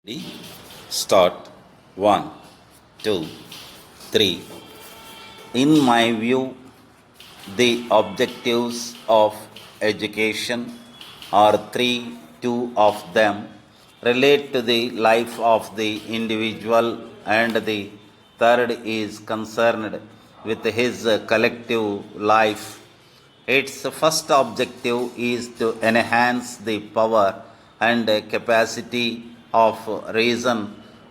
Ready? Start. One, two, three. In my view, the objectives of education are three. Two of them relate to the life of the individual, and the third is concerned with his collective life. Its first objective is to enhance the power and capacity of reason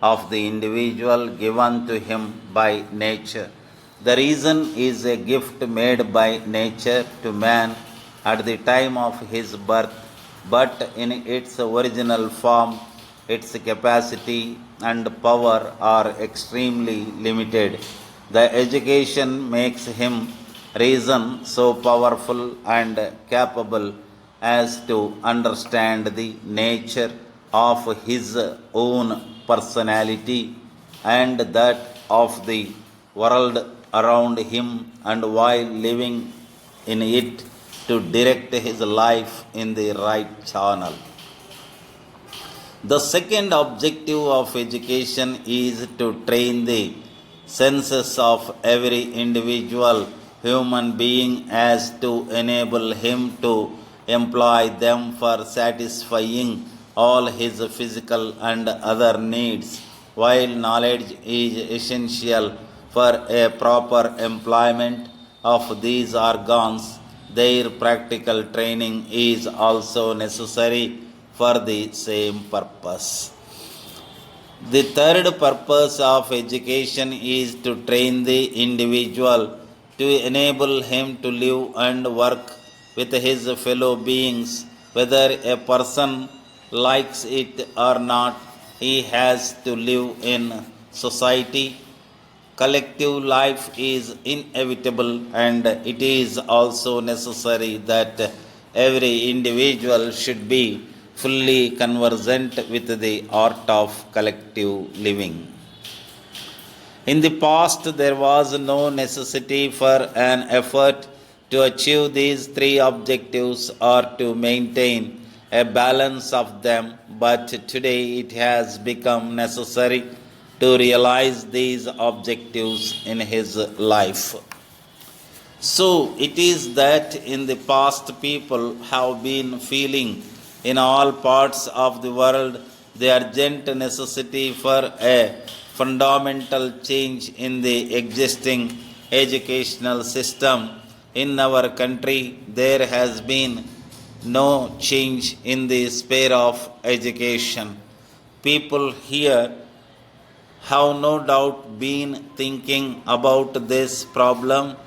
of the individual given to him by nature. The reason is a gift made by nature to man at the time of his birth, but in its original form, its capacity and power are extremely limited. The education makes him reason so powerful and capable as to understand the nature of his own personality and that of the world around him, and while living in it, to direct his life in the right channel. The second objective of education is to train the senses of every individual human being as to enable him to employ them for satisfying all his physical and other needs. While knowledge is essential for a proper employment of these organs, their practical training is also necessary for the same purpose. The third purpose of education is to train the individual to enable him to live and work with his fellow beings. Whether a person likes it or not, he has to live in society. Collective life is inevitable, and it is also necessary that every individual should be fully conversant with the art of collective living. In the past, there was no necessity for an effort to achieve these three objectives or to maintain a balance of them, but today it has become necessary to realize these objectives in his life. So it is that in the past people have been feeling in all parts of the world the urgent necessity for a fundamental change in the existing educational system. In our country, there has been no change in the sphere of education. People here have no doubt been thinking about this problem,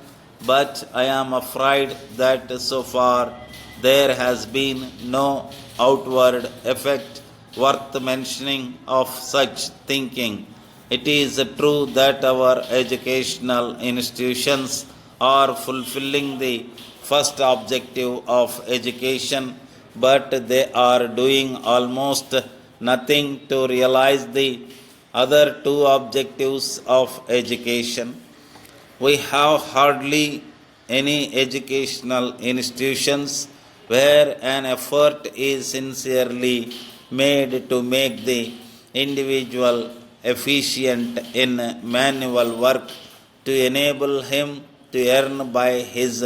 but I am afraid that so far there has been no outward effect worth mentioning of such thinking. It is true that our educational institutions are fulfilling the first objective of education, but they are doing almost nothing to realize the other two objectives of education. We have hardly any educational institutions where an effort is sincerely made to make the individual efficient in manual work, to enable him to earn by his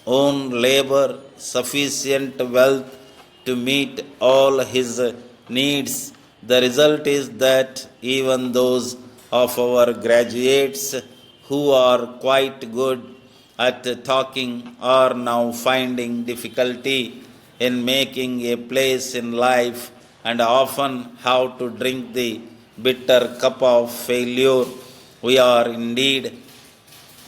own labor sufficient wealth to meet all his needs. The result is that even those of our graduates who are quite good at talking are now finding difficulty in making a place in life, and often have to drink the bitter cup of failure. We are indeed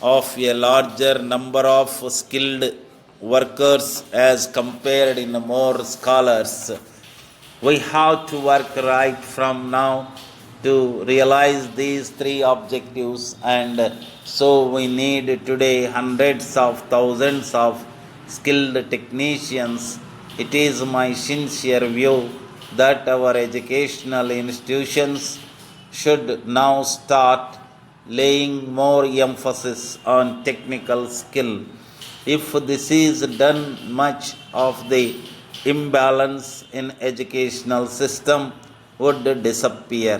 of a larger number of skilled workers as compared in more scholars. We have to work right from now to realize these three objectives, and so we need today hundreds of thousands of skilled technicians. It is my sincere view that our educational institutions should now start laying more emphasis on technical skill. If this is done, much of the imbalance in educational system would disappear.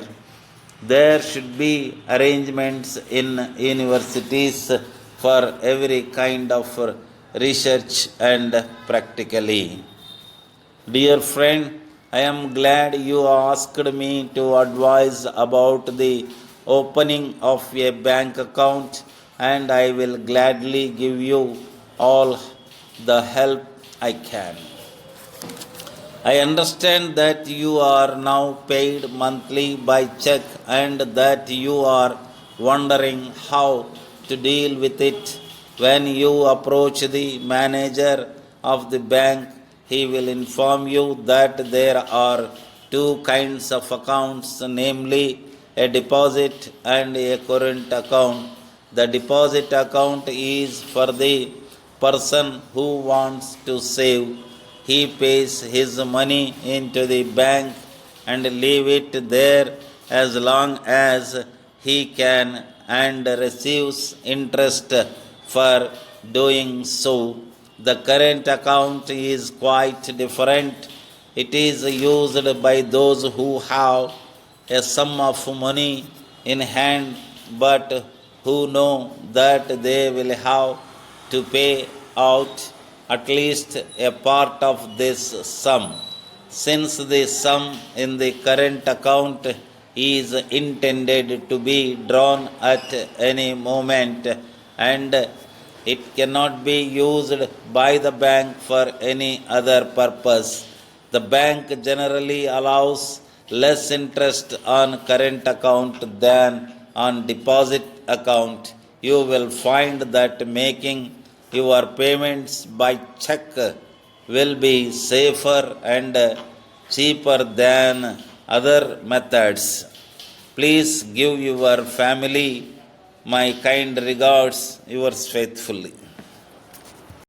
There should be arrangements in universities for every kind of research and practically. Dear friend, I am glad you asked me to advise about the opening of a bank account, and I will gladly give you all the help I can. I understand that you are now paid monthly by check and that you are wondering how to deal with it. When you approach the manager of the bank, he will inform you that there are two kinds of accounts, namely a deposit and a current account. The deposit account is for the person who wants to save. He pays his money into the bank and leave it there as long as he can and receives interest for doing so. The current account is quite different. It is used by those who have a sum of money in hand but who know that they will have to pay out at least a part of this sum. Since the sum in the current account is intended to be drawn at any moment and it cannot be used by the bank for any other purpose, the bank generally allows less interest on current account than on deposit account. You will find that making your payments by check will be safer and cheaper than other methods. Please give your family my kind regards, yours faithfully.